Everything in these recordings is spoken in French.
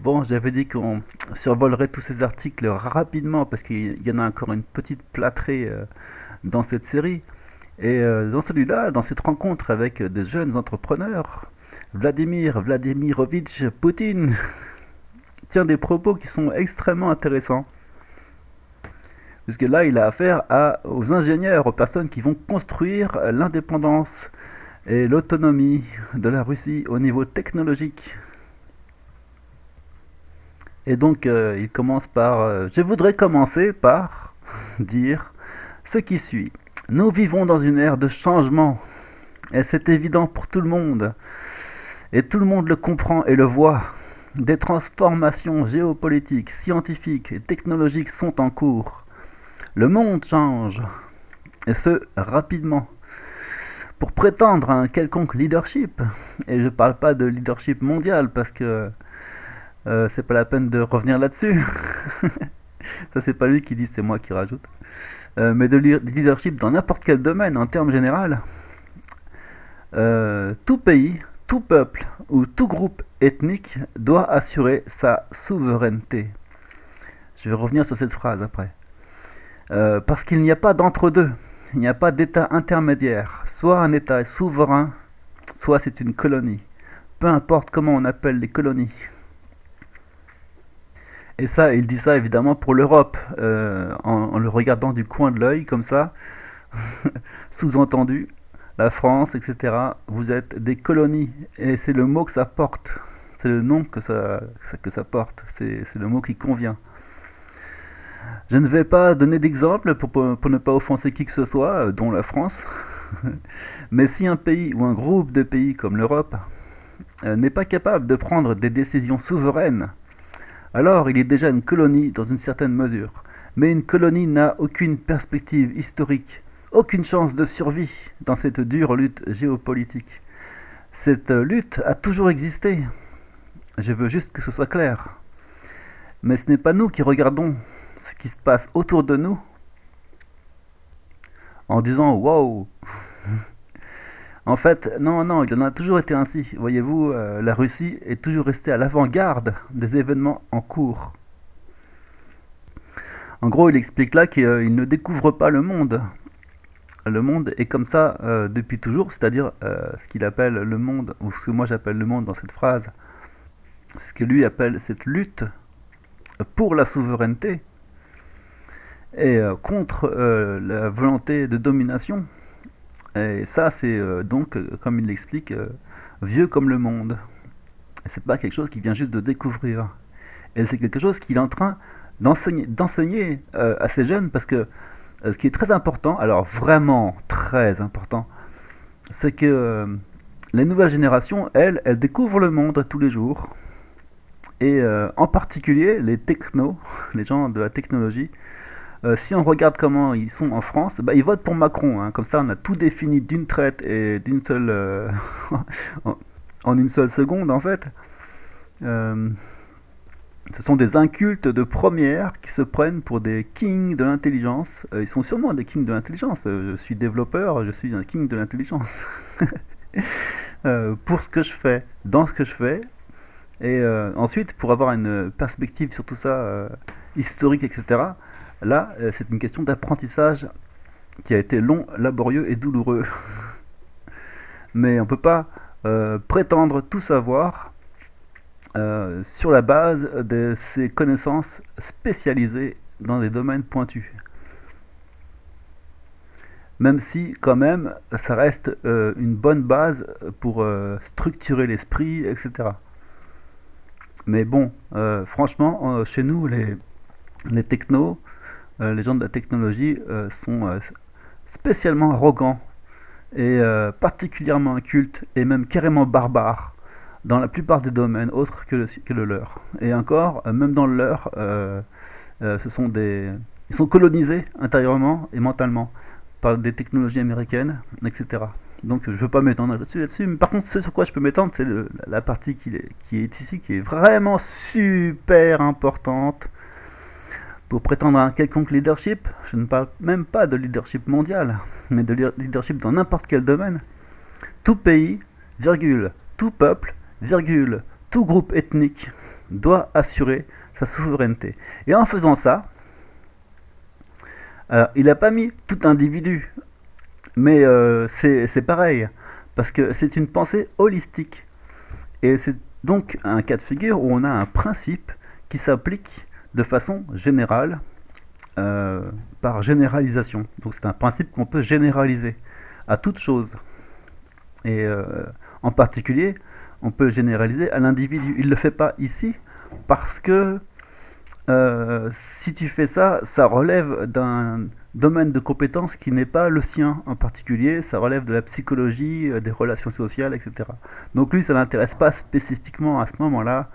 Bon, j'avais dit qu'on survolerait tous ces articles rapidement parce qu'il y en a encore une petite plâtrée dans cette série. Et dans celui-là, dans cette rencontre avec des jeunes entrepreneurs, Vladimir Vladimirovitch Poutine tient des propos qui sont extrêmement intéressants. Puisque là, il a affaire aux ingénieurs, aux personnes qui vont construire l'indépendance et l'autonomie de la Russie au niveau technologique. Et donc, il commence par je voudrais commencer par dire ce qui suit. Nous vivons dans une ère de changement, et c'est évident pour tout le monde, et tout le monde le comprend et le voit. Des transformations géopolitiques, scientifiques et technologiques sont en cours. Le monde change, et ce, rapidement. Pour prétendre à un quelconque leadership, et je ne parle pas de leadership mondial parce que c'est pas la peine de revenir là-dessus. Ça, c'est pas lui qui dit, c'est moi qui rajoute. Mais de leadership dans n'importe quel domaine, en termes général, tout pays, tout peuple ou tout groupe ethnique doit assurer sa souveraineté. Je vais revenir sur cette phrase après. Parce qu'il n'y a pas d'entre-deux. Il n'y a pas d'état intermédiaire. Soit un état est souverain, soit c'est une colonie. Peu importe comment on appelle les colonies. Et ça, il dit ça évidemment pour l'Europe, en le regardant du coin de l'œil, comme ça, sous-entendu, la France, etc. Vous êtes des colonies, et c'est le mot que ça porte, c'est le nom que ça porte, c'est le mot qui convient. Je ne vais pas donner d'exemple pour ne pas offenser qui que ce soit, dont la France, mais si un pays ou un groupe de pays comme l'Europe n'est pas capable de prendre des décisions souveraines, alors il est déjà une colonie dans une certaine mesure. Mais une colonie n'a aucune perspective historique, aucune chance de survie dans cette dure lutte géopolitique. Cette lutte a toujours existé. Je veux juste que ce soit clair. Mais ce n'est pas nous qui regardons ce qui se passe autour de nous en disant wow. En fait, non, il en a toujours été ainsi. Voyez-vous, la Russie est toujours restée à l'avant-garde des événements en cours. En gros, il explique là qu'il ne découvre pas le monde. Le monde est comme ça depuis toujours, c'est-à-dire ce qu'il appelle le monde, ou ce que moi j'appelle le monde dans cette phrase, c'est ce que lui appelle cette lutte pour la souveraineté et contre la volonté de domination. Et ça, c'est donc, comme il l'explique, vieux comme le monde. Et c'est pas quelque chose qui vient juste de découvrir. Et c'est quelque chose qu'il est en train d'enseigner à ces jeunes, parce que ce qui est très important, alors vraiment très important, c'est que les nouvelles générations, elles découvrent le monde tous les jours. Et en particulier les technos, les gens de la technologie, si on regarde comment ils sont en France, bah, ils votent pour Macron. Hein. Comme ça, on a tout défini d'une traite et d'une seule, en une seule seconde, en fait. Euh, Ce sont des incultes de première qui se prennent pour des kings de l'intelligence. Ils sont sûrement des kings de l'intelligence. Je suis développeur, je suis un king de l'intelligence. Pour ce que je fais, dans ce que je fais. Et ensuite, pour avoir une perspective sur tout ça, historique, etc., là, c'est une question d'apprentissage qui a été long, laborieux et douloureux. Mais on ne peut pas prétendre tout savoir sur la base de ces connaissances spécialisées dans des domaines pointus. Même si, quand même, ça reste une bonne base pour structurer l'esprit, etc. Mais bon, franchement, chez nous, les technos, les gens de la technologie sont spécialement arrogants et particulièrement incultes et même carrément barbares dans la plupart des domaines autres que le leur. Et encore, même dans le leur, ils sont colonisés intérieurement et mentalement par des technologies américaines, etc. Donc je ne veux pas m'étendre là-dessus, mais par contre ce sur quoi je peux m'étendre, c'est la partie qui est ici, qui est vraiment super importante pour prétendre à un quelconque leadership. Je ne parle même pas de leadership mondial, mais de leadership dans n'importe quel domaine. Tout pays, virgule, tout peuple, virgule, tout groupe ethnique doit assurer sa souveraineté. Et en faisant ça, alors, il n'a pas mis tout individu, mais c'est pareil, parce que c'est une pensée holistique. Et c'est donc un cas de figure où on a un principe qui s'applique de façon générale, euh, par généralisation. Donc c'est un principe qu'on peut généraliser à toute chose. Et en particulier, on peut le généraliser à l'individu. Il ne le fait pas ici parce que si tu fais ça, ça relève d'un domaine de compétences qui n'est pas le sien en particulier, ça relève de la psychologie, des relations sociales, etc. Donc lui, ça l'intéresse pas spécifiquement à ce moment-là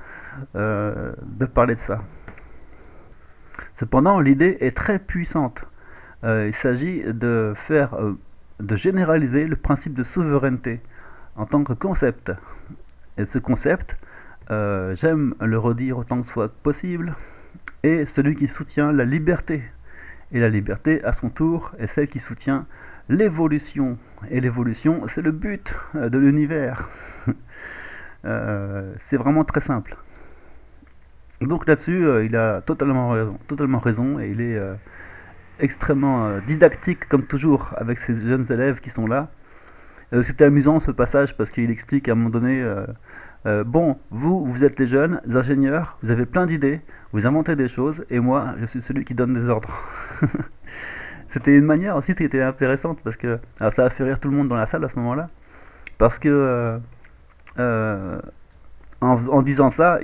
de parler de ça. Cependant, l'idée est très puissante. Il s'agit de généraliser le principe de souveraineté en tant que concept. Et ce concept, j'aime le redire autant que soit possible, est celui qui soutient la liberté. Et la liberté, à son tour, est celle qui soutient l'évolution. Et l'évolution, c'est le but de l'univers. C'est vraiment très simple. Donc là-dessus, il a totalement raison, et il est extrêmement didactique comme toujours avec ces jeunes élèves qui sont là. C'était amusant ce passage parce qu'il explique à un moment donné, bon, vous êtes les jeunes, les ingénieurs, vous avez plein d'idées, vous inventez des choses, et moi, je suis celui qui donne des ordres. C'était une manière aussi qui était intéressante parce que alors ça a fait rire tout le monde dans la salle à ce moment-là, parce que euh, en disant ça,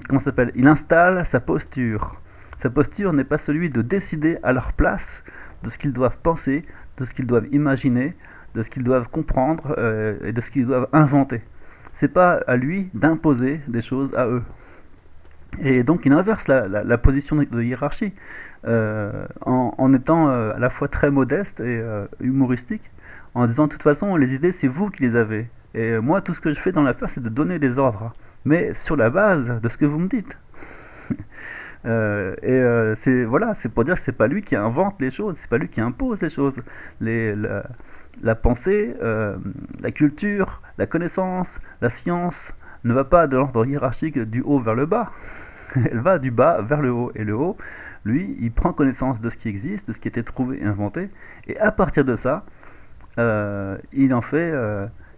comment ça s'appelle, il installe sa posture. Sa posture n'est pas celui de décider à leur place de ce qu'ils doivent penser, de ce qu'ils doivent imaginer, de ce qu'ils doivent comprendre et de ce qu'ils doivent inventer. C'est pas à lui d'imposer des choses à eux. Et donc il inverse la position de hiérarchie en étant à la fois très modeste et humoristique, en disant de toute façon les idées c'est vous qui les avez. Et moi tout ce que je fais dans l'affaire c'est de donner des ordres, mais sur la base de ce que vous me dites. C'est voilà, c'est pour dire que c'est pas lui qui invente les choses, c'est pas lui qui impose les choses. Les, la pensée, la culture, la connaissance, la science ne va pas de l'ordre hiérarchique du haut vers le bas. Elle va du bas vers le haut. Et le haut, lui, il prend connaissance de ce qui existe, de ce qui a été trouvé et inventé, et à partir de ça, il en fait,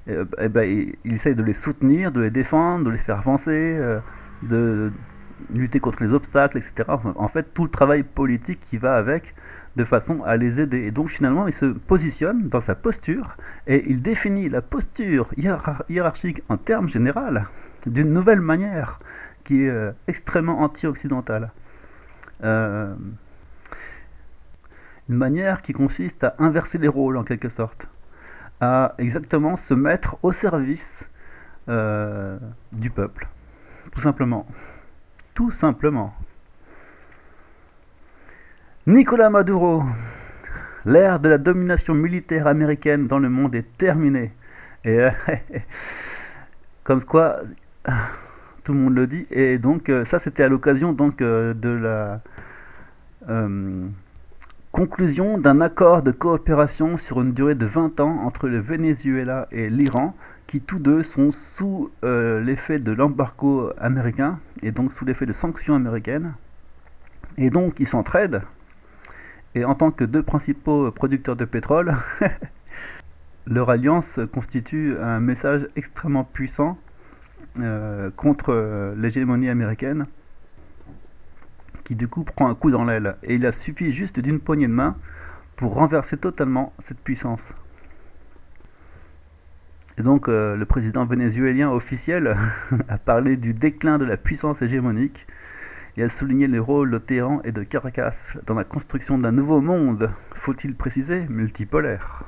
ben, il essaye de les soutenir, de les défendre, de les faire avancer, de lutter contre les obstacles, etc. En fait, tout le travail politique qui va avec, de façon à les aider. Et donc finalement, il se positionne dans sa posture et il définit la posture hiérarchique en termes généraux d'une nouvelle manière qui est extrêmement anti-occidentale. Euh, une manière qui consiste à inverser les rôles en quelque sorte, à exactement se mettre au service du peuple, tout simplement. Tout simplement. Nicolás Maduro, l'ère de la domination militaire américaine dans le monde est terminée. Et comme quoi, tout le monde le dit. Et donc ça, c'était à l'occasion donc de la euh, conclusion d'un accord de coopération sur une durée de 20 ans entre le Venezuela et l'Iran, qui tous deux sont sous l'effet de l'embargo américain et donc sous l'effet de sanctions américaines. Et donc ils s'entraident. Et en tant que deux principaux producteurs de pétrole, leur alliance constitue un message extrêmement puissant contre l'hégémonie américaine, qui du coup prend un coup dans l'aile. Et il a suffi juste d'une poignée de main pour renverser totalement cette puissance. Et donc le président vénézuélien officiel a parlé du déclin de la puissance hégémonique et a souligné le rôle de Téhéran et de Caracas dans la construction d'un nouveau monde, faut-il préciser, multipolaire.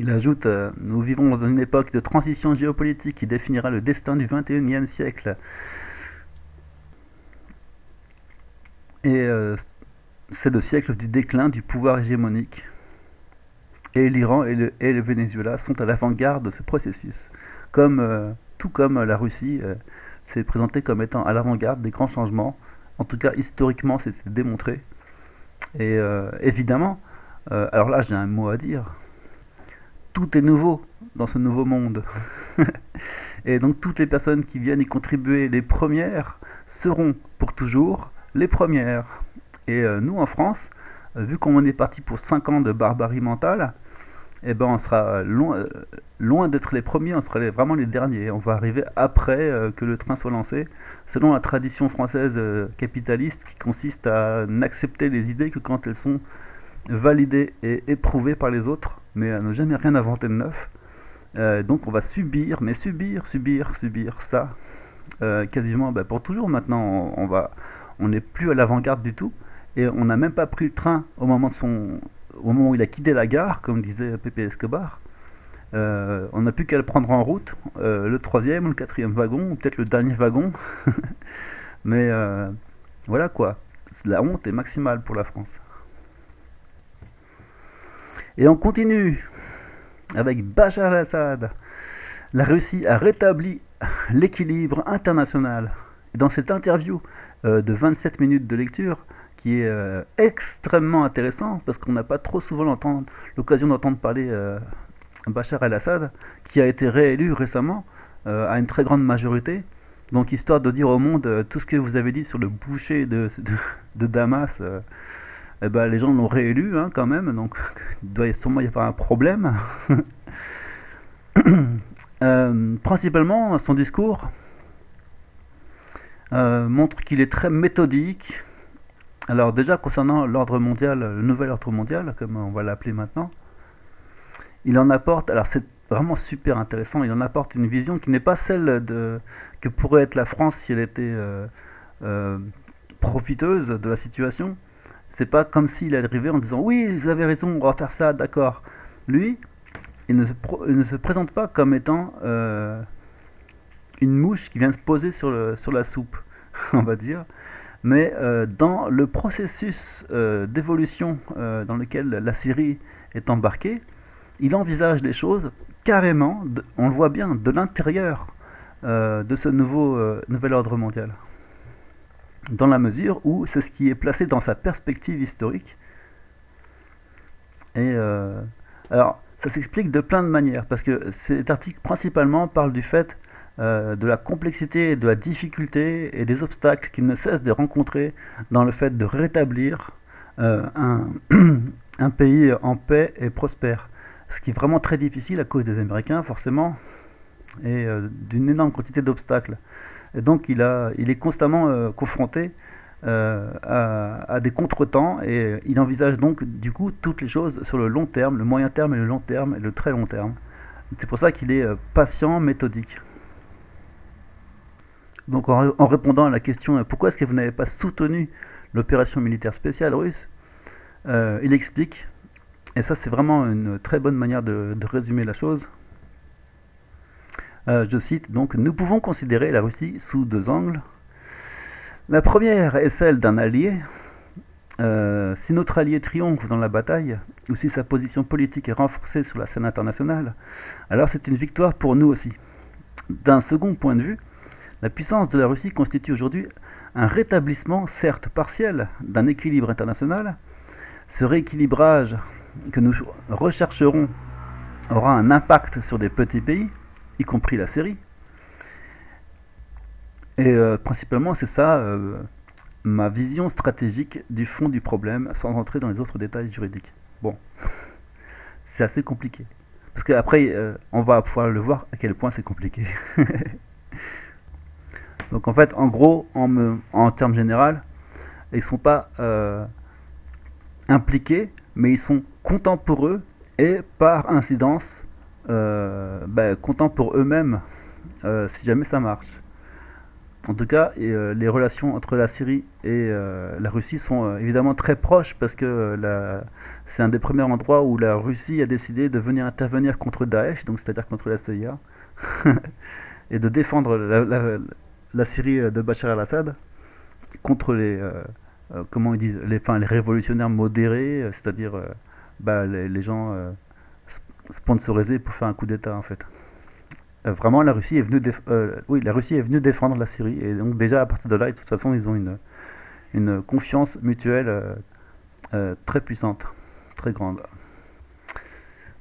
Il ajoute nous vivons dans une époque de transition géopolitique qui définira le destin du XXIe siècle. Et c'est le siècle du déclin du pouvoir hégémonique. Et l'Iran et le Venezuela sont à l'avant-garde de ce processus. Tout comme la Russie s'est présentée comme étant à l'avant-garde des grands changements. En tout cas, historiquement, c'était démontré. Et évidemment, alors là, j'ai un mot à dire. Tout est nouveau dans ce nouveau monde. Et donc toutes les personnes qui viennent y contribuer les premières seront pour toujours les premières. Et nous en France, vu qu'on est parti pour 5 ans de barbarie mentale, eh ben on sera loin d'être les premiers, on sera vraiment les derniers. On va arriver après que le train soit lancé, selon la tradition française capitaliste qui consiste à n'accepter les idées que quand elles sont validées et éprouvées par les autres, mais à ne jamais rien inventer de neuf. Donc on va subir, mais subir ça, quasiment pour toujours maintenant. On n'est plus à l'avant-garde du tout, et on n'a même pas pris le train au moment où il a quitté la gare, comme disait Pepe Escobar. On n'a plus qu'à le prendre en route, le troisième ou le quatrième wagon, ou peut-être le dernier wagon. Mais voilà quoi, la honte est maximale pour la France. Et on continue avec Bachar el-Assad. La Russie a rétabli l'équilibre international. Et dans cette interview de 27 minutes de lecture, qui est extrêmement intéressant, parce qu'on n'a pas trop souvent l'occasion d'entendre parler Bachar el-Assad, qui a été réélu récemment à une très grande majorité. Donc histoire de dire au monde tout ce que vous avez dit sur le boucher de Damas, eh ben, les gens l'ont réélu quand même, donc il doit sûrement y avoir un problème. Principalement, son discours montre qu'il est très méthodique. Alors déjà, concernant l'ordre mondial, le nouvel ordre mondial, comme on va l'appeler maintenant, il en apporte, alors c'est vraiment super intéressant, il en apporte une vision qui n'est pas celle que pourrait être la France si elle était profiteuse de la situation. C'est pas comme s'il est arrivé en disant oui, vous avez raison, on va faire ça, d'accord. Lui, il ne se présente pas comme étant une mouche qui vient se poser sur la soupe, on va dire, mais dans le processus d'évolution dans lequel la Syrie est embarquée, il envisage les choses carrément, on le voit bien, de l'intérieur de ce nouvel ordre mondial. Dans la mesure où c'est ce qui est placé dans sa perspective historique. Et alors, ça s'explique de plein de manières, parce que cet article principalement parle du fait de la complexité, de la difficulté et des obstacles qu'il ne cesse de rencontrer dans le fait de rétablir un pays en paix et prospère. Ce qui est vraiment très difficile à cause des Américains, forcément, et d'une énorme quantité d'obstacles. Et donc il est constamment confronté à des contretemps, et il envisage donc du coup toutes les choses sur le long terme, le moyen terme et le long terme et le très long terme. C'est pour ça qu'il est patient, méthodique. Donc en répondant à la question pourquoi est-ce que vous n'avez pas soutenu l'opération militaire spéciale russe, il explique, et ça c'est vraiment une très bonne manière de résumer la chose. Je cite donc: nous pouvons considérer la Russie sous deux angles. La première est celle d'un allié. Si notre allié triomphe dans la bataille, ou si sa position politique est renforcée sur la scène internationale, alors c'est une victoire pour nous aussi. D'un second point de vue, la puissance de la Russie constitue aujourd'hui un rétablissement, certes partiel, d'un équilibre international. Ce rééquilibrage que nous rechercherons aura un impact sur des petits pays, y compris la Syrie. Et principalement, c'est ça ma vision stratégique du fond du problème, sans entrer dans les autres détails juridiques. Bon, c'est assez compliqué. Parce qu'après, on va pouvoir le voir à quel point c'est compliqué. Donc en fait, en gros, en termes généraux, ils ne sont pas impliqués, mais ils sont contents pour eux, et par incidence, contents pour eux-mêmes si jamais ça marche. En tout cas, les relations entre la Syrie et la Russie sont évidemment très proches, parce que c'est un des premiers endroits où la Russie a décidé de venir intervenir contre Daesh, donc c'est-à-dire contre la CIA, et de défendre la Syrie de Bachar el-Assad contre comment ils disent, les révolutionnaires modérés, c'est-à-dire les gens sponsorisés pour faire un coup d'État en fait. Vraiment, la Russie est venue défendre la Syrie, et donc déjà à partir de là, de toute façon, ils ont une confiance mutuelle très puissante, très grande.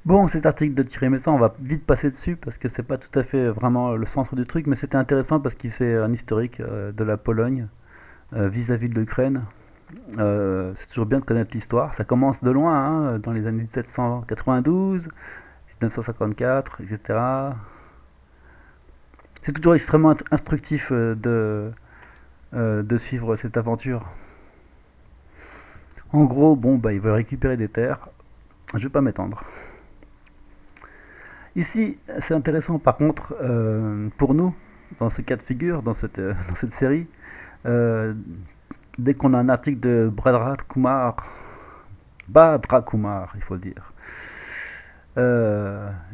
Bon, cet article de Thierry Messant, on va vite passer dessus parce que c'est pas tout à fait vraiment le centre du truc, mais c'était intéressant parce qu'il fait un historique de la Pologne vis-à-vis de l'Ukraine. C'est toujours bien de connaître l'histoire. Ça commence de loin, hein, dans les années 1792, 1954, etc. C'est toujours extrêmement instructif de suivre cette aventure. En gros, bon, bah, ils veulent récupérer des terres. Je vais pas m'étendre. Ici, c'est intéressant par contre pour nous, dans ce cas de figure, dans cette série, euh, dès qu'on a un article de Bhadra Kumar, il faut le dire,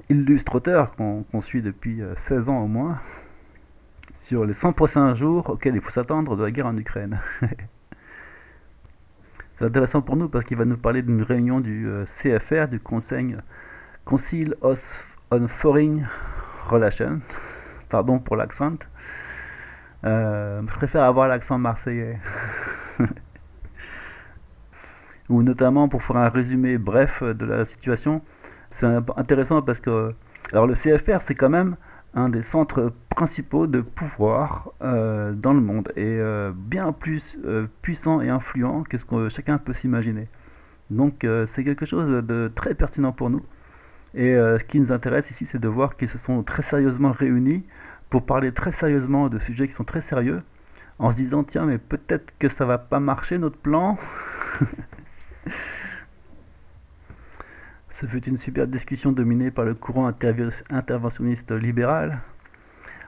illustre auteur qu'on suit depuis 16 ans au moins, sur les 100 prochains jours auxquels il faut s'attendre de la guerre en Ukraine. C'est intéressant pour nous parce qu'il va nous parler d'une réunion du CFR, du Council on Foreign Relations, pardon pour l'accent. Je préfère avoir l'accent marseillais. Ou notamment pour faire un résumé bref de la situation, c'est intéressant parce que alors le CFR c'est quand même un des centres principaux de pouvoir dans le monde et bien plus puissant et influent que ce que chacun peut s'imaginer. Donc c'est quelque chose de très pertinent pour nous. Et ce qui nous intéresse ici, c'est de voir qu'ils se sont très sérieusement réunis pour parler très sérieusement de sujets qui sont très sérieux, en se disant tiens mais peut-être que ça va pas marcher notre plan. Ce fut une super discussion dominée par le courant interventionniste libéral.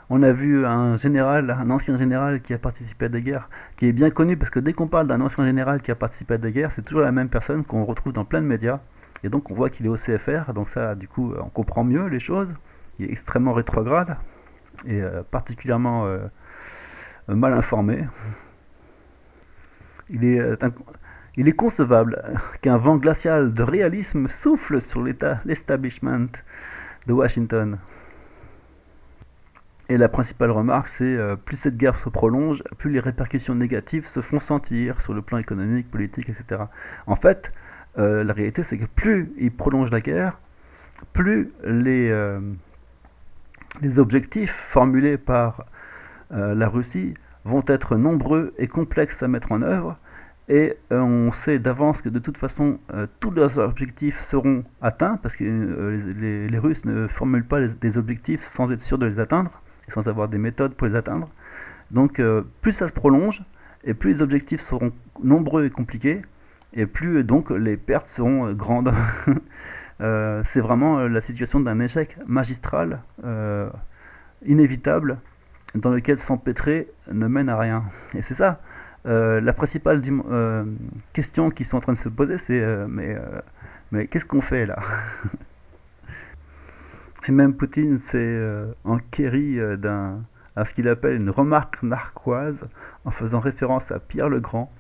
On a vu un général, un ancien général qui a participé à des guerres, qui est bien connu parce que dès qu'on parle d'un ancien général qui a participé à des guerres, c'est toujours la même personne qu'on retrouve dans plein de médias. Et donc on voit qu'il est au CFR, donc ça du coup on comprend mieux les choses. Il est extrêmement rétrograde et particulièrement mal informé. Il est, il est concevable qu'un vent glacial de réalisme souffle sur l'establishment de Washington. Et la principale remarque, c'est plus cette guerre se prolonge, plus les répercussions négatives se font sentir sur le plan économique, politique, etc. En fait, la réalité, c'est que plus ils prolongent la guerre, plus les objectifs formulés par la Russie vont être nombreux et complexes à mettre en œuvre. Et on sait d'avance que de toute façon, tous leurs objectifs seront atteints, parce que les Russes ne formulent pas des objectifs sans être sûrs de les atteindre, et sans avoir des méthodes pour les atteindre. Donc plus ça se prolonge, et plus les objectifs seront nombreux et compliqués, et plus donc les pertes seront grandes. C'est vraiment la situation d'un échec magistral, inévitable, dans lequel s'empêtrer ne mène à rien. Et c'est ça. La principale question qu'ils sont en train de se poser, c'est mais qu'est-ce qu'on fait là? Et même Poutine s'est enquéri à ce qu'il appelle une remarque narquoise, en faisant référence à Pierre le Grand,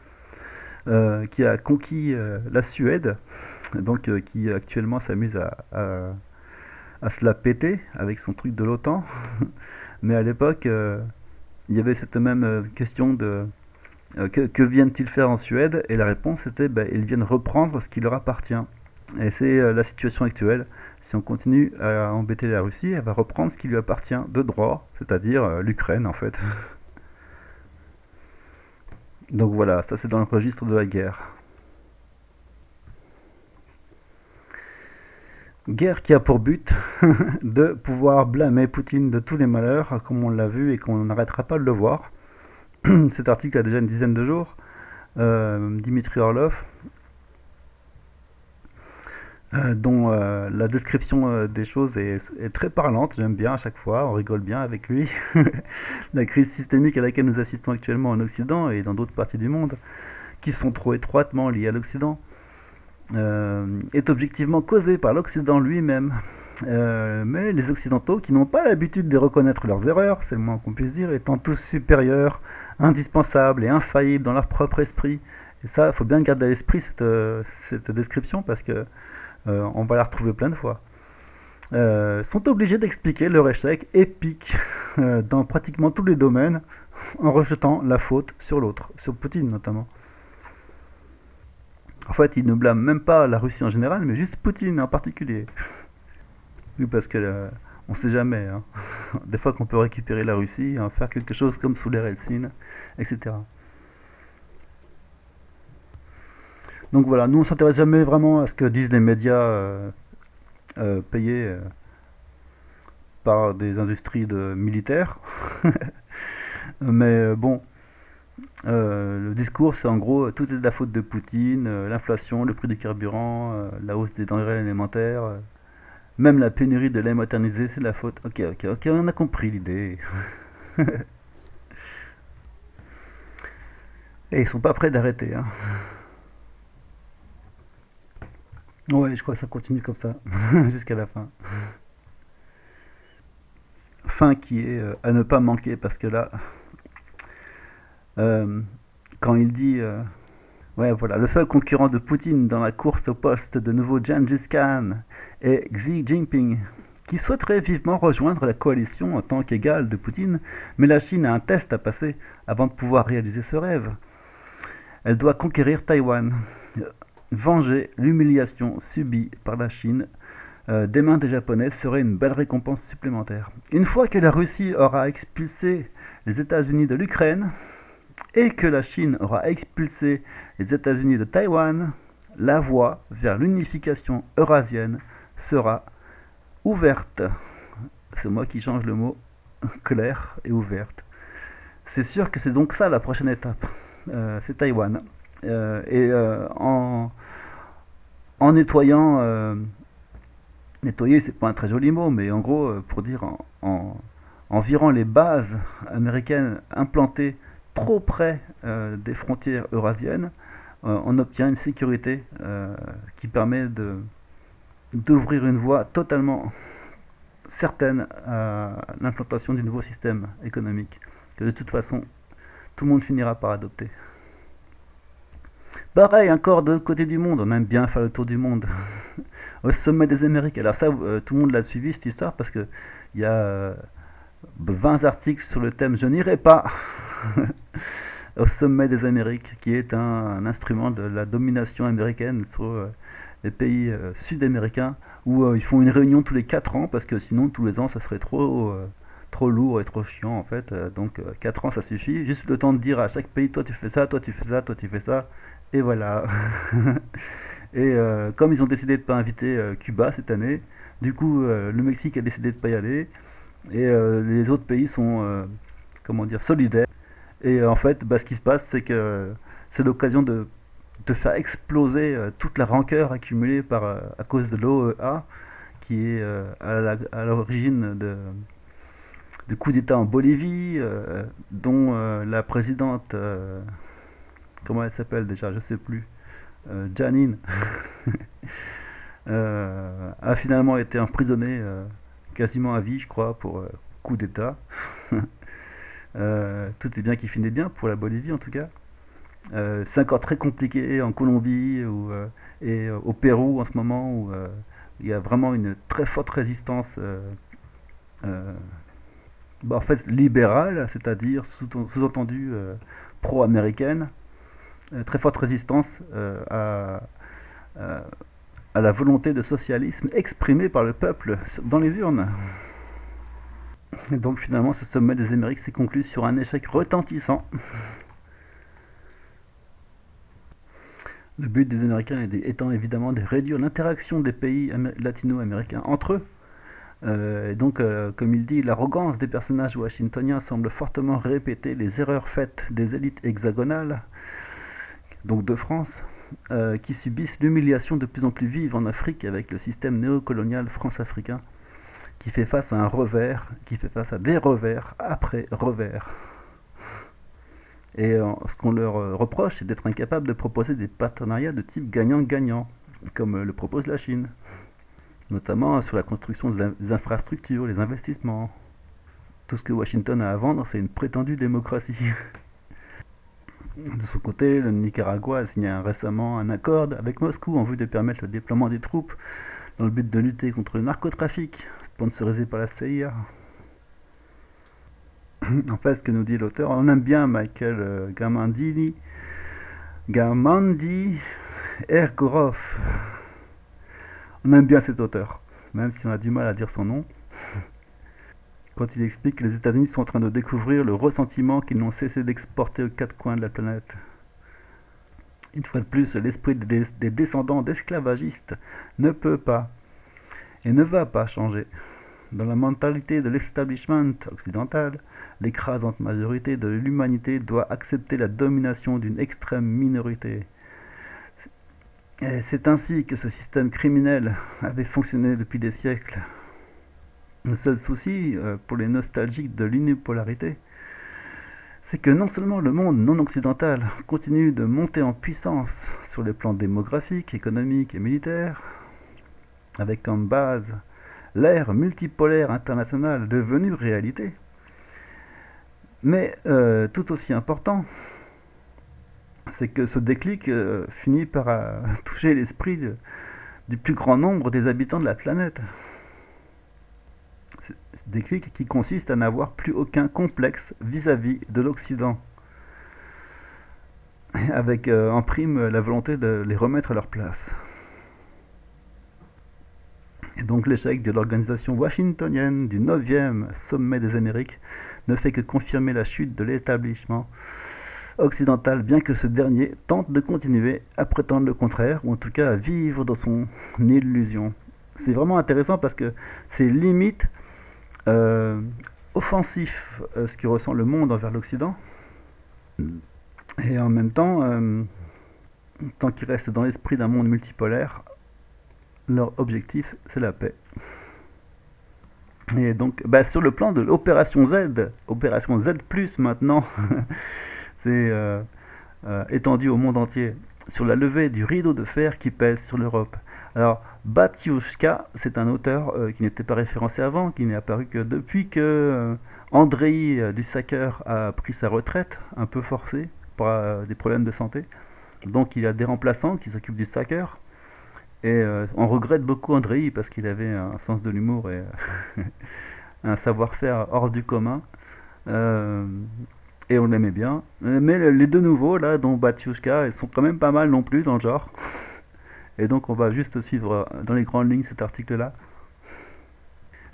qui a conquis la Suède, donc qui actuellement s'amuse à se la péter avec son truc de l'OTAN. Mais à l'époque, il y avait cette même question de que viennent-ils faire en Suède? Et la réponse était bah, ils viennent reprendre ce qui leur appartient. Et c'est la situation actuelle. Si on continue à embêter la Russie, elle va reprendre ce qui lui appartient de droit, c'est-à-dire l'Ukraine en fait. Donc voilà, ça c'est dans le registre de la guerre. Guerre qui a pour but de pouvoir blâmer Poutine de tous les malheurs, comme on l'a vu et qu'on n'arrêtera pas de le voir. Cet article a déjà une dizaine de jours. Dimitri Orlov, dont la description des choses est très parlante, j'aime bien à chaque fois, on rigole bien avec lui. La crise systémique à laquelle nous assistons actuellement en Occident et dans d'autres parties du monde, qui sont trop étroitement liées à l'Occident, est objectivement causée par l'Occident lui-même. Mais les Occidentaux, qui n'ont pas l'habitude de reconnaître leurs erreurs, c'est le moins qu'on puisse dire, étant tous supérieurs, indispensables et infaillibles dans leur propre esprit. Et ça, il faut bien garder à l'esprit cette description parce que on va la retrouver plein de fois. Sont obligés d'expliquer leur échec épique dans pratiquement tous les domaines en rejetant la faute sur l'autre, sur Poutine notamment. En fait, ils ne blâment même pas la Russie en général, mais juste Poutine en particulier. Oui, parce que on sait jamais, hein. Des fois qu'on peut récupérer la Russie, en faire quelque chose comme sous les Helsinki, etc. Donc voilà, nous on s'intéresse jamais vraiment à ce que disent les médias payés par des industries militaires. Mais bon, le discours c'est en gros tout est de la faute de Poutine, l'inflation, le prix du carburant, la hausse des denrées alimentaires, même la pénurie de lait maternisé c'est de la faute. Ok, ok, ok, on a compris l'idée. Et ils sont pas prêts d'arrêter, hein. Ouais, je crois que ça continue comme ça jusqu'à la fin. Fin qui est à ne pas manquer parce que là, euh, quand il dit ouais, voilà, le seul concurrent de Poutine dans la course au poste de nouveau Gengis Khan est Xi Jinping, qui souhaiterait vivement rejoindre la coalition en tant qu'égal de Poutine, mais la Chine a un test à passer avant de pouvoir réaliser ce rêve. Elle doit conquérir Taïwan, venger l'humiliation subie par la Chine des mains des Japonais serait une belle récompense supplémentaire. Une fois que la Russie aura expulsé les États-Unis de l'Ukraine et que la Chine aura expulsé les États-Unis de Taïwan, la voie vers l'unification eurasienne sera ouverte. C'est moi qui change le mot clair et ouverte. C'est sûr que c'est donc ça la prochaine étape. C'est Taïwan. En nettoyant nettoyer, c'est pas un très joli mot, mais en gros, pour dire en virant les bases américaines implantées trop près des frontières eurasiennes, on obtient une sécurité qui permet d'ouvrir une voie totalement certaine à l'implantation du nouveau système économique, que de toute façon, tout le monde finira par adopter. Pareil, encore de l'autre côté du monde, on aime bien faire le tour du monde. Au sommet des Amériques. Alors ça, tout le monde l'a suivi cette histoire parce que il y a 20 articles sur le thème Je n'irai pas au sommet des Amériques, qui est un instrument de la domination américaine sur les pays sud-américains, où ils font une réunion tous les 4 ans parce que sinon tous les ans ça serait trop lourd et trop chiant en fait. Donc 4 ans ça suffit, juste le temps de dire à chaque pays toi tu fais ça, toi tu fais ça, toi tu fais ça, et voilà. Et comme ils ont décidé de ne pas inviter Cuba cette année, du coup le Mexique a décidé de ne pas y aller, et les autres pays sont comment dire solidaires. Et en fait, bah, ce qui se passe, c'est que c'est l'occasion de faire exploser toute la rancœur accumulée à cause de l'OEA, qui est à l'origine de coups d'État en Bolivie, dont la présidente, comment elle s'appelle déjà, je sais plus, Janine, a finalement été emprisonnée quasiment à vie, je crois, pour coup d'État. Tout est bien qui finit bien pour la Bolivie en tout cas. C'est encore très compliqué en Colombie et au Pérou en ce moment où il y a vraiment une très forte résistance euh, bah, en fait libérale, c'est-à-dire sous-entendu pro-américaine, très forte résistance à, à la volonté de socialisme exprimée par le peuple dans les urnes. Et donc finalement ce sommet des Amériques s'est conclu sur un échec retentissant. Le but des Américains étant évidemment de réduire l'interaction des pays latino-américains entre eux. Et donc, comme il dit, l'arrogance des personnages washingtoniens semble fortement répéter les erreurs faites des élites hexagonales, donc de France, qui subissent l'humiliation de plus en plus vive en Afrique avec le système néocolonial france-africain, qui fait face à un revers, qui fait face à des revers après revers. Et ce qu'on leur reproche, c'est d'être incapable de proposer des partenariats de type gagnant-gagnant, comme le propose la Chine, notamment sur la construction des infrastructures, les investissements. Tout ce que Washington a à vendre, c'est une prétendue démocratie. De son côté, le Nicaragua a signé récemment un accord avec Moscou en vue de permettre le déploiement des troupes dans le but de lutter contre le narcotrafic, sponsorisé par la CIA. En fait, ce que nous dit l'auteur, on aime bien Michael Gamandi Ergorov. On aime bien cet auteur. même si on a du mal à dire son nom, quand il explique que les États-Unis sont en train de découvrir le ressentiment qu'ils n'ont cessé d'exporter aux quatre coins de la planète. Une fois de plus, l'esprit des descendants d'esclavagistes ne peut pas et ne va pas changer. Dans la mentalité de l'establishment occidental, l'écrasante majorité de l'humanité doit accepter la domination d'une extrême minorité. Et c'est ainsi que ce système criminel avait fonctionné depuis des siècles. Le seul souci, pour les nostalgiques de l'unipolarité, c'est que non seulement le monde non occidental continue de monter en puissance sur les plans démographiques, économiques et militaires, avec comme base l'ère multipolaire internationale devenue réalité, mais tout aussi important, c'est que ce déclic finit par toucher l'esprit du plus grand nombre des habitants de la planète. Ce déclic qui consiste à n'avoir plus aucun complexe vis-à-vis de l'Occident, avec en prime la volonté de les remettre à leur place. Et donc l'échec de l'organisation washingtonienne du 9e sommet des Amériques ne fait que confirmer la chute de l'établissement occidental, bien que ce dernier tente de continuer à prétendre le contraire, ou en tout cas à vivre dans son illusion. C'est vraiment intéressant parce que c'est limite offensif ce que ressent le monde envers l'Occident, et en même temps, tant qu'il reste dans l'esprit d'un monde multipolaire, leur objectif c'est la paix. Et donc sur le plan de l'opération Z maintenant, c'est étendu au monde entier, sur la levée du rideau de fer qui pèse sur l'Europe. Alors, Batiushka, c'est un auteur qui n'était pas référencé avant, qui n'est apparu que depuis que Andrei Dussacker a pris sa retraite, un peu forcée, pour des problèmes de santé. Donc il y a des remplaçants qui s'occupent du Dussacker. Et on regrette beaucoup Andrei parce qu'il avait un sens de l'humour et un savoir-faire hors du commun. Et on l'aimait bien. Mais les deux nouveaux, là, dont Batiushka, ils sont quand même pas mal non plus dans le genre. Et donc on va juste suivre dans les grandes lignes cet article-là,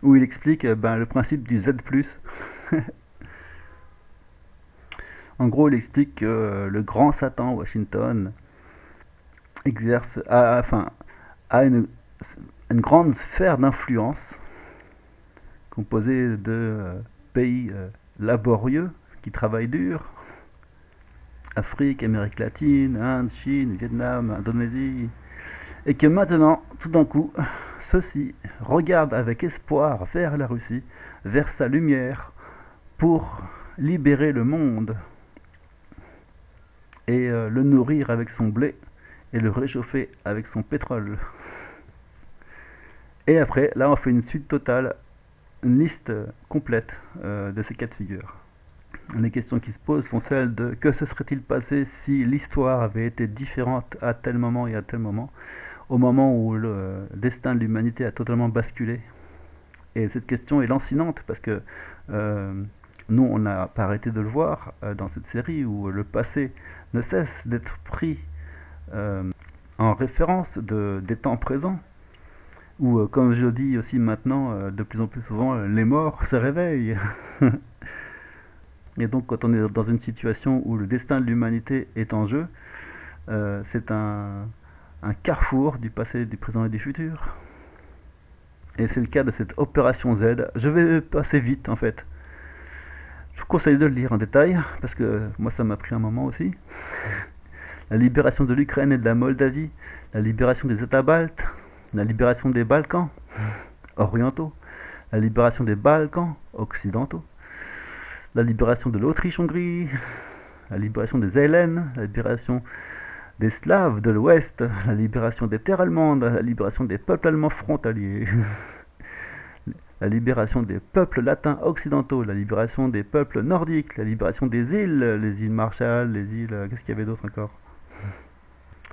où il explique le principe du Z+. En gros, il explique que le grand Satan Washington exerce, a une grande sphère d'influence composée de pays laborieux qui travaillent dur, Afrique, Amérique latine, Inde, Chine, Vietnam, Indonésie, et que maintenant, tout d'un coup, ceux-ci regardent avec espoir vers la Russie, vers sa lumière, pour libérer le monde et le nourrir avec son blé et le réchauffer avec son pétrole. Et après, là on fait une suite totale, une liste complète de ces cas de figure. Les questions qui se posent sont celles de que se serait-il passé si l'histoire avait été différente à tel moment et à tel moment, au moment où le destin de l'humanité a totalement basculé. Et cette question est lancinante parce que nous, on n'a pas arrêté de le voir dans cette série où le passé ne cesse d'être pris en référence des temps présents, où, comme je le dis aussi maintenant, de plus en plus souvent, les morts se réveillent. Et donc, quand on est dans une situation où le destin de l'humanité est en jeu, c'est un carrefour du passé, du présent et du futur. Et c'est le cas de cette opération Z. Je vais passer vite, en fait. Je vous conseille de le lire en détail, parce que moi, ça m'a pris un moment aussi. La libération de l'Ukraine et de la Moldavie, la libération des États baltes, la libération des Balkans orientaux, la libération des Balkans occidentaux, la libération de l'Autriche-Hongrie, la libération des Hellènes, la libération des Slaves de l'Ouest, la libération des terres allemandes, la libération des peuples allemands frontaliers, la libération des peuples latins occidentaux, la libération des peuples nordiques, la libération des îles, les îles Marshall, les îles... Qu'est-ce qu'il y avait d'autre encore ?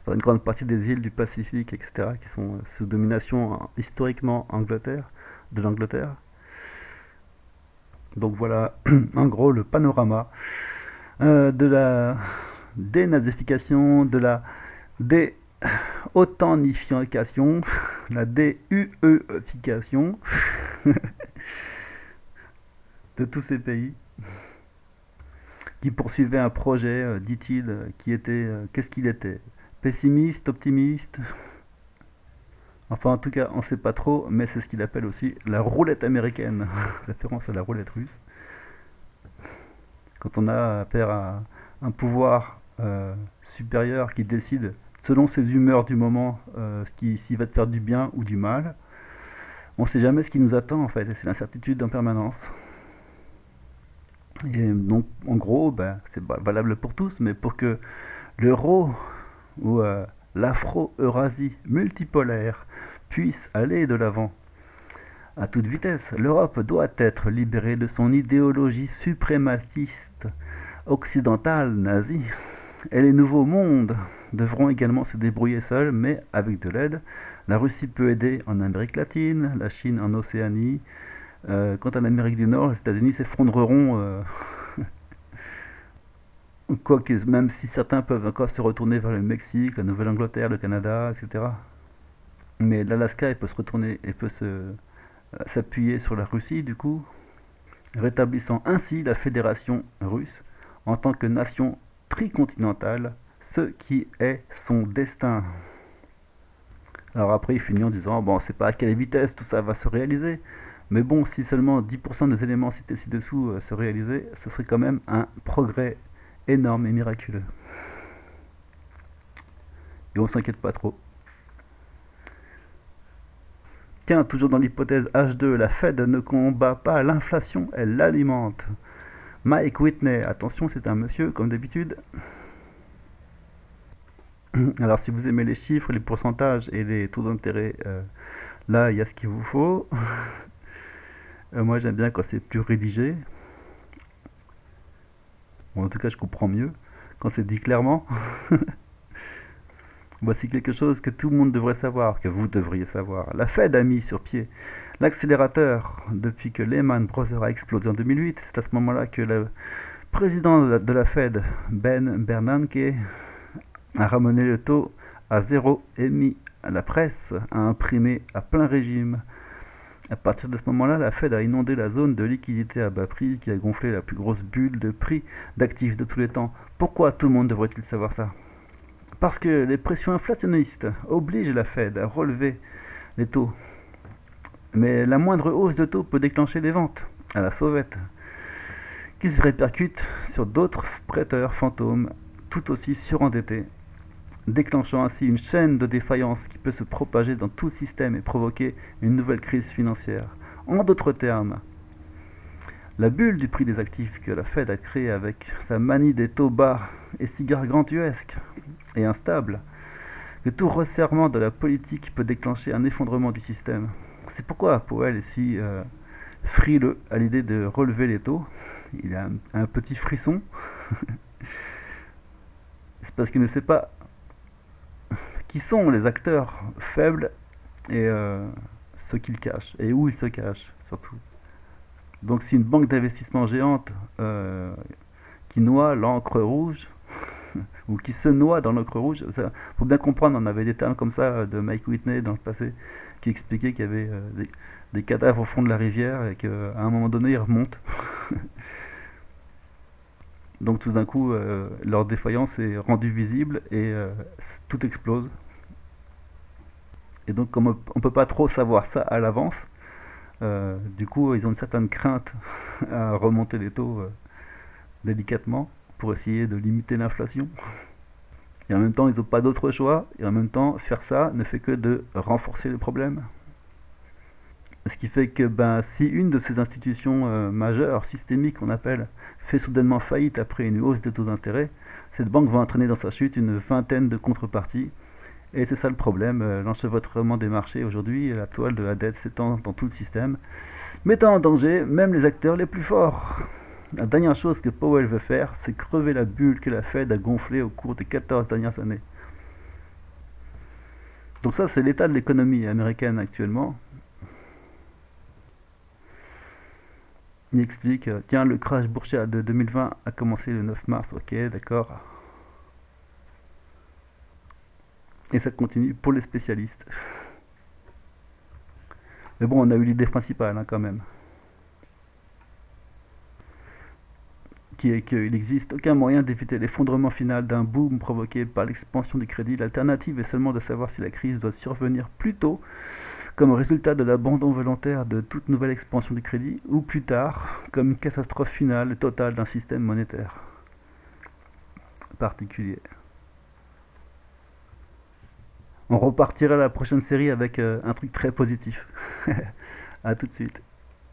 Enfin, une grande partie des îles du Pacifique, etc., qui sont sous domination historiquement de l'Angleterre. Donc voilà, en gros, le panorama de la dénazification, de la authentification, la DUEification de tous ces pays qui poursuivaient un projet, dit-il, qui était, qu'est-ce qu'il était? Pessimiste, optimiste? Enfin, en tout cas, on ne sait pas trop, mais c'est ce qu'il appelle aussi la roulette américaine, référence à la roulette russe. Quand on a affaire à un pouvoir supérieur qui décide, selon ses humeurs du moment, s'il va te faire du bien ou du mal, on ne sait jamais ce qui nous attend en fait, et c'est l'incertitude en permanence. Et donc, en gros, ben, c'est valable pour tous, mais pour que l'euro ou l'Afro-Eurasie multipolaire puisse aller de l'avant à toute vitesse, l'Europe doit être libérée de son idéologie suprématiste occidentale nazie, et les nouveaux mondes devront également se débrouiller seuls, mais avec de l'aide. La Russie peut aider en Amérique latine, la Chine en Océanie. Quant à l'Amérique du Nord, les États-Unis s'effondreront, quoique même si certains peuvent encore se retourner vers le Mexique, la Nouvelle-Angleterre, le Canada, etc. Mais l'Alaska, il peut se retourner, il peut s'appuyer sur la Russie, du coup, rétablissant ainsi la fédération russe en tant que nation tricontinentale, ce qui est son destin. Alors après, il finit en disant, bon, c'est pas à quelle vitesse tout ça va se réaliser, mais bon, si seulement 10% des éléments cités ci-dessous se réalisaient, ce serait quand même un progrès énorme et miraculeux. Et on s'inquiète pas trop. Tiens, toujours dans l'hypothèse H2, la Fed ne combat pas l'inflation, elle l'alimente. Mike Whitney, attention, c'est un monsieur, comme d'habitude. Alors, si vous aimez les chiffres, les pourcentages et les taux d'intérêt, là, il y a ce qu'il vous faut. Moi, j'aime bien quand c'est plus rédigé. Bon, en tout cas, je comprends mieux quand c'est dit clairement. Voici quelque chose que tout le monde devrait savoir, que vous devriez savoir. La Fed a mis sur pied l'accélérateur depuis que Lehman Brothers a explosé en 2008. C'est à ce moment-là que le président de la Fed, Ben Bernanke, a ramené le taux à zéro et mis la presse à imprimer à plein régime. À partir de ce moment-là, la Fed a inondé la zone de liquidité à bas prix qui a gonflé la plus grosse bulle de prix d'actifs de tous les temps. Pourquoi tout le monde devrait-il savoir ça? Parce que les pressions inflationnistes obligent la Fed à relever les taux. Mais la moindre hausse de taux peut déclencher des ventes à la sauvette, qui se répercutent sur d'autres prêteurs fantômes tout aussi surendettés, déclenchant ainsi une chaîne de défaillance qui peut se propager dans tout le système et provoquer une nouvelle crise financière. En d'autres termes, la bulle du prix des actifs que la Fed a créée avec sa manie des taux bas et si gargantuesque et instable, que tout resserrement de la politique peut déclencher un effondrement du système. C'est pourquoi Powell est si frileux à l'idée de relever les taux. Il a un petit frisson. C'est parce qu'il ne sait pas qui sont les acteurs faibles et ce qu'ils cachent et où ils se cachent surtout. Donc si une banque d'investissement géante qui noie l'encre rouge ou qui se noie dans l'encre rouge, il faut bien comprendre, on avait des termes comme ça de Mike Whitney dans le passé qui expliquait qu'il y avait des cadavres au fond de la rivière et qu'à un moment donné ils remontent. Donc tout d'un coup leur défaillance est rendue visible et tout explose. Et donc comme on ne peut pas trop savoir ça à l'avance, du coup ils ont une certaine crainte à remonter les taux délicatement pour essayer de limiter l'inflation. Et en même temps, ils n'ont pas d'autre choix. Et en même temps, faire ça ne fait que de renforcer le problème. Ce qui fait que ben, si une de ces institutions majeures, systémiques qu'on appelle, fait soudainement faillite après une hausse des taux d'intérêt, cette banque va entraîner dans sa chute une vingtaine de contreparties. Et c'est ça le problème, l'enchevêtrement des marchés aujourd'hui, la toile de la dette s'étend dans tout le système, mettant en danger même les acteurs les plus forts. La dernière chose que Powell veut faire, c'est crever la bulle que la Fed a gonflée au cours des 14 dernières années. Donc ça, c'est l'état de l'économie américaine actuellement. Il explique, tiens, le crash boursier de 2020 a commencé le 9 mars, ok, d'accord. Et ça continue pour les spécialistes. Mais bon, on a eu l'idée principale, hein, quand même, qui est qu'il n'existe aucun moyen d'éviter l'effondrement final d'un boom provoqué par l'expansion du crédit. L'alternative est seulement de savoir si la crise doit survenir plus tôt, comme résultat de l'abandon volontaire de toute nouvelle expansion du crédit, ou plus tard, comme une catastrophe finale et totale d'un système monétaire particulier. On repartira la prochaine série avec un truc très positif. A tout de suite.